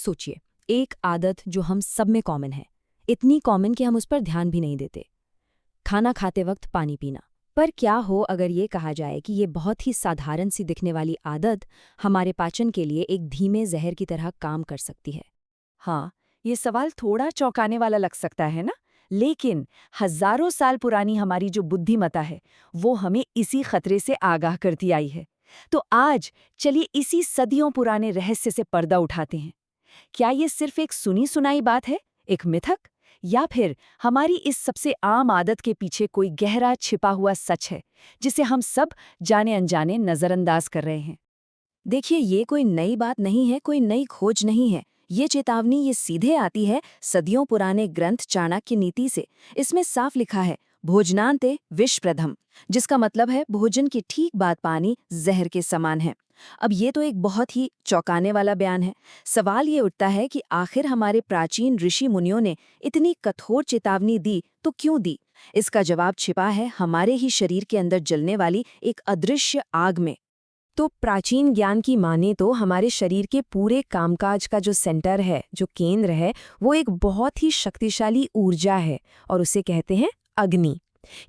सोचिए, एक आदत जो हम सब में कॉमन है, इतनी कॉमन कि हम उस पर ध्यान भी नहीं देते। खाना खाते वक्त पानी पीना। पर क्या हो अगर ये कहा जाए कि ये बहुत ही साधारण सी दिखने वाली आदत हमारे पाचन के लिए एक धीमे जहर की तरह काम कर सकती है। हाँ, ये सवाल थोड़ा चौंकाने वाला लग सकता है ना? लेकिन हजारों साल पुरानी हमारी जो बुद्धिमत्ता है, वो हमें इसी खतरे से आगाह करती आई है। तो आज चलिए इसी सदियों पुराने रहस्य से पर्दा उठाते हैं। क्या ये सिर्फ एक सुनी सुनाई बात है, एक मिथक, या फिर हमारी इस सबसे आम आदत के पीछे कोई गहरा छिपा हुआ सच है, जिसे हम सब जाने अनजाने नजरअंदाज कर रहे हैं? देखिए, ये कोई नई बात नहीं है, कोई नई खोज नहीं है। ये चेतावनी ये सीधे आती है सदियों पुराने ग्रंथ चाणक्य नीति से। इसमें साफ लिखा है, भोजनान्ते विष प्रथम, जिसका मतलब है भोजन के ठीक बाद पानी जहर के समान है। अब ये तो एक बहुत ही चौंकाने वाला बयान है। सवाल ये उठता है कि आखिर हमारे प्राचीन ऋषि मुनियों ने इतनी कठोर चेतावनी दी तो क्यों दी? इसका जवाब छिपा है हमारे ही शरीर के अंदर जलने वाली एक अदृश्य आग में। तो प्राचीन ज्ञान की माने तो हमारे शरीर के पूरे कामकाज का जो सेंटर है, जो केंद्र है, वो एक बहुत ही शक्तिशाली ऊर्जा है और उसे कहते हैं अग्नि।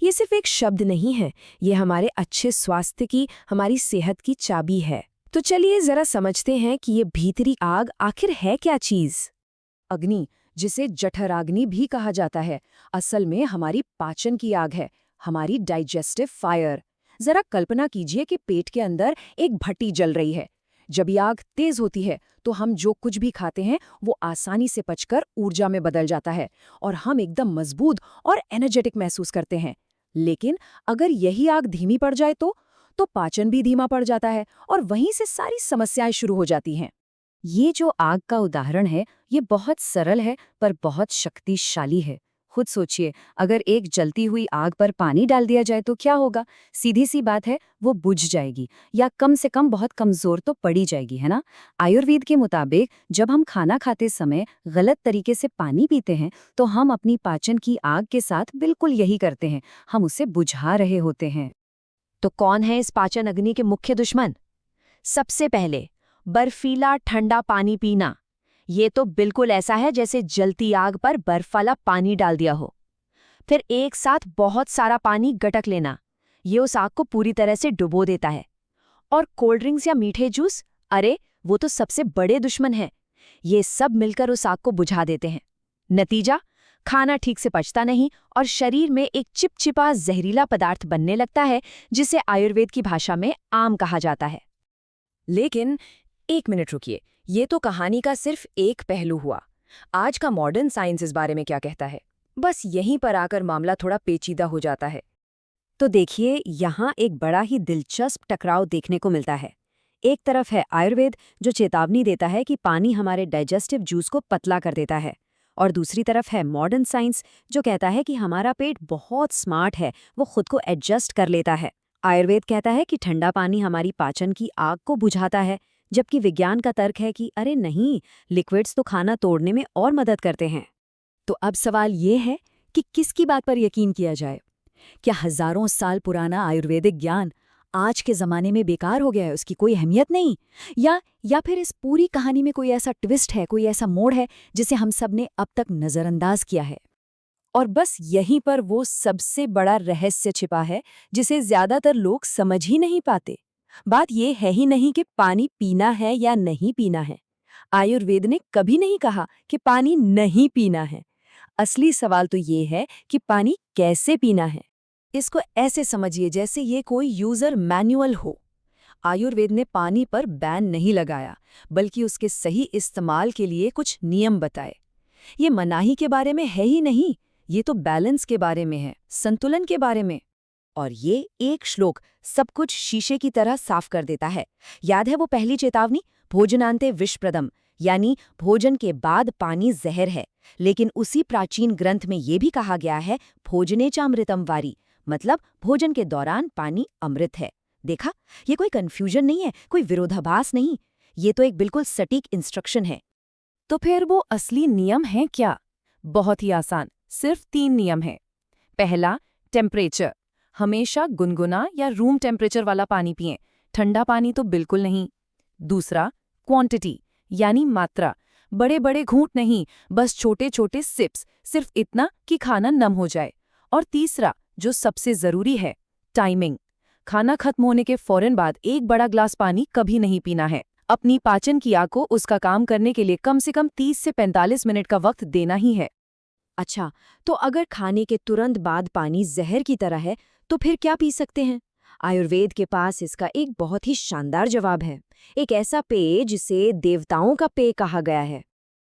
ये सिर्फ एक शब्द नहीं है, ये हमारे अच्छे स्वास्थ्य की, हमारी सेहत की चाबी है। तो चलिए जरा समझते हैं कि ये भीतरी आग आखिर है क्या चीज। अग्नि, जिसे जठराग्नि भी कहा जाता है, असल में हमारी पाचन की आग है, हमारी डाइजेस्टिव फायर। जरा कल्पना कीजिए कि पेट के अंदर एक भट्टी जल रही है। जब ये आग तेज होती है तो हम जो कुछ भी खाते हैं वो आसानी से पचकर ऊर्जा में बदल जाता है और हम एकदम मजबूत और एनर्जेटिक महसूस करते हैं। लेकिन अगर यही आग धीमी पड़ जाए तो पाचन भी धीमा पड़ जाता है और वहीं से सारी समस्याएं शुरू हो जाती हैं। ये जो आग का उदाहरण है, ये बहुत सरल है पर बहुत शक्तिशाली है। खुद सोचिए, अगर एक जलती हुई आग पर पानी डाल दिया जाए तो क्या होगा? सीधी सी बात है, वो बुझ जाएगी या कम से कम बहुत कमजोर तो पड़ी जाएगी, है ना? आयुर्वेद के मुताबिक जब हम खाना खाते समय गलत तरीके से पानी पीते हैं तो हम अपनी पाचन की आग के साथ बिल्कुल यही करते हैं, हम उसे बुझा रहे होते हैं। तो कौन है इस पाचन अग्नि के मुख्य दुश्मन? सबसे पहले, बर्फीला ठंडा पानी पीना। ये तो बिल्कुल ऐसा है जैसे जलती आग पर बर्फ वाला पानी डाल दिया हो। फिर एक साथ बहुत सारा पानी गटक लेना, ये उस आग को पूरी तरह से डुबो देता है। और कोल्ड ड्रिंक्स या मीठे जूस, अरे वो तो सबसे बड़े दुश्मन हैं। ये सब मिलकर उस आग को बुझा देते हैं। नतीजा, खाना ठीक से पचता नहीं और शरीर में एक चिपचिपा जहरीला पदार्थ बनने लगता है, जिसे आयुर्वेद की भाषा में आम कहा जाता है। लेकिन एक मिनट रुकिए, ये तो कहानी का सिर्फ एक पहलू हुआ। आज का मॉडर्न साइंस इस बारे में क्या कहता है? बस यहीं पर आकर मामला थोड़ा पेचीदा हो जाता है। तो देखिए, यहाँ एक बड़ा ही दिलचस्प टकराव देखने को मिलता है। एक तरफ है आयुर्वेद, जो चेतावनी देता है कि पानी हमारे डाइजेस्टिव जूस को पतला कर देता है, और दूसरी तरफ है मॉडर्न साइंस, जो कहता है कि हमारा पेट बहुत स्मार्ट है, वो खुद को एडजस्ट कर लेता है। आयुर्वेद कहता है कि ठंडा पानी हमारी पाचन की आग को बुझाता है, जबकि विज्ञान का तर्क है कि अरे नहीं, लिक्विड्स तो खाना तोड़ने में और मदद करते हैं। तो अब सवाल ये है कि किसकी बात पर यकीन किया जाए? क्या हजारों साल पुराना आयुर्वेदिक ज्ञान आज के ज़माने में बेकार हो गया है, उसकी कोई अहमियत नहीं? या फिर इस पूरी कहानी में कोई ऐसा ट्विस्ट है, कोई ऐसा मोड़ है जिसे हम सब ने अब तक नज़रअंदाज किया है? और बस यहीं पर वो सबसे बड़ा रहस्य छिपा है, जिसे ज्यादातर लोग समझ ही नहीं पाते। बात ये है ही नहीं कि पानी पीना है या नहीं पीना है। आयुर्वेद ने कभी नहीं कहा कि पानी नहीं पीना है। असली सवाल तो ये है कि पानी कैसे पीना है। इसको ऐसे समझिए जैसे ये कोई यूजर मैनुअल हो। आयुर्वेद ने पानी पर बैन नहीं लगाया, बल्कि उसके सही इस्तेमाल के लिए कुछ नियम बताए। ये मनाही के बारे में है ही नहीं, ये तो बैलेंस के बारे में है, संतुलन के बारे में। और ये एक श्लोक सब कुछ शीशे की तरह साफ कर देता है। याद है वो पहली चेतावनी, भोजनान्ते विषप्रदम, यानी भोजन के बाद पानी जहर है। लेकिन उसी प्राचीन ग्रंथ में ये भी कहा गया है, भोजने च अमृतम वारी, मतलब भोजन के दौरान पानी अमृत है। देखा, ये कोई कंफ्यूजन नहीं है, कोई विरोधाभास नहीं, ये तो एक बिल्कुल सटीक इंस्ट्रक्शन है। तो फिर वो असली नियम है क्या? बहुत ही आसान, सिर्फ 3 नियम हैं। पहला, टेम्परेचर। हमेशा गुनगुना या रूम टेम्परेचर वाला पानी पिएं, ठंडा पानी तो बिल्कुल नहीं। दूसरा, क्वांटिटी, यानी मात्रा। बड़े बड़े घूंट नहीं, बस छोटे छोटे सिप्स, सिर्फ इतना कि खाना नम हो जाए। और तीसरा, जो सबसे जरूरी है, टाइमिंग। खाना खत्म होने के फौरन बाद एक बड़ा ग्लास पानी कभी नहीं पीना है। अपनी पाचन क्रिया को उसका काम करने के लिए कम से कम 30 से 45 मिनट का वक्त देना ही है। अच्छा, तो अगर खाने के तुरंत बाद पानी जहर की तरह है, तो फिर क्या पी सकते हैं? आयुर्वेद के पास इसका एक बहुत ही शानदार जवाब है। एक ऐसा पेय जिसे देवताओं का पेय कहा गया है।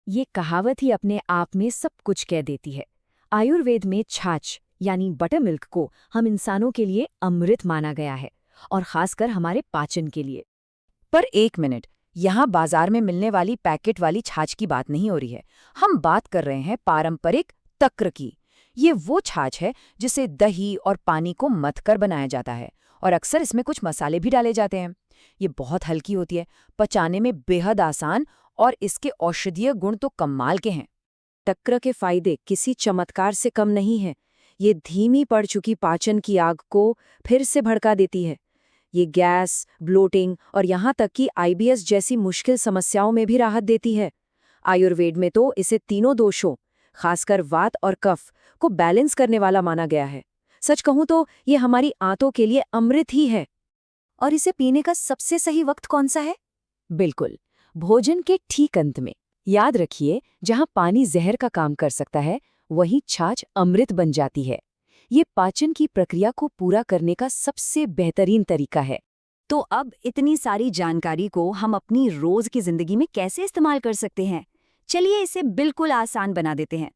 ये कहावत ही अपने आप में सब कुछ कह देती है। आयुर्वेद में छाछ यानी बटर मिल्क को हम इंसानों के लिए अमृत माना गया है, और खासकर हमारे पाचन के लिए। पर एक मिनट, यहाँ बाजार में मिलने वाली पैकेट वाली छाछ की बात नहीं हो रही है। हम बात कर रहे हैं पारंपरिक तक्र की। ये वो छाछ है जिसे दही और पानी को मथकर बनाया जाता है, और अक्सर इसमें कुछ मसाले भी डाले जाते हैं। ये बहुत हल्की होती है, पचाने में बेहद आसान, और इसके औषधीय गुण तो कमाल के हैं। तक्र के फायदे किसी चमत्कार से कम नहीं हैं। ये धीमी पड़ चुकी पाचन की आग को फिर से भड़का देती है। ये गैस, ब्लोटिंग और यहाँ तक कि आईबीएस जैसी मुश्किल समस्याओं में भी राहत देती है। आयुर्वेद में तो इसे तीनों दोषों, खासकर वात और कफ, को बैलेंस करने वाला माना गया है। सच कहूँ तो ये हमारी आंतों के लिए अमृत ही है। और इसे पीने का सबसे सही वक्त कौन सा है? बिल्कुल, भोजन के ठीक अंत में। याद रखिए, जहाँ पानी जहर का काम कर सकता है, वहीं छाछ अमृत बन जाती है। ये पाचन की प्रक्रिया को पूरा करने का सबसे बेहतरीन तरीका है। तो अब इतनी सारी जानकारी को हम अपनी रोज की जिंदगी में कैसे इस्तेमाल कर सकते हैं? चलिए इसे बिल्कुल आसान बना देते हैं।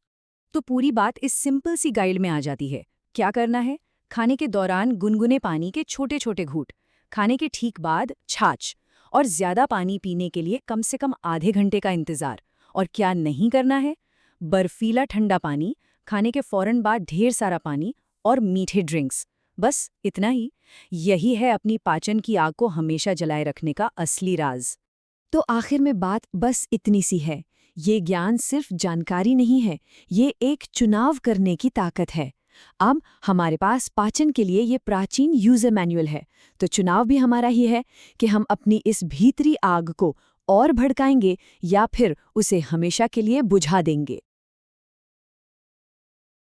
तो पूरी बात इस सिंपल सी गाइड में आ जाती है। क्या करना है? खाने के दौरान गुनगुने पानी के छोटे छोटे घूंट, खाने के ठीक बाद छाछ, और ज्यादा पानी पीने के लिए कम से कम आधे घंटे का इंतजार। और क्या नहीं करना है? बर्फीला ठंडा पानी, खाने के फौरन बाद ढेर सारा पानी, और मीठे ड्रिंक्स। बस इतना ही। यही है अपनी पाचन की आग को हमेशा जलाए रखने का असली राज। तो आखिर में बात बस इतनी सी है। ये ज्ञान सिर्फ जानकारी नहीं है, ये एक चुनाव करने की ताकत है। अब हमारे पास पाचन के लिए ये प्राचीन यूजर मैनुअल है, तो चुनाव भी हमारा ही है कि हम अपनी इस भीतरी आग को और भड़काएंगे या फिर उसे हमेशा के लिए बुझा देंगे।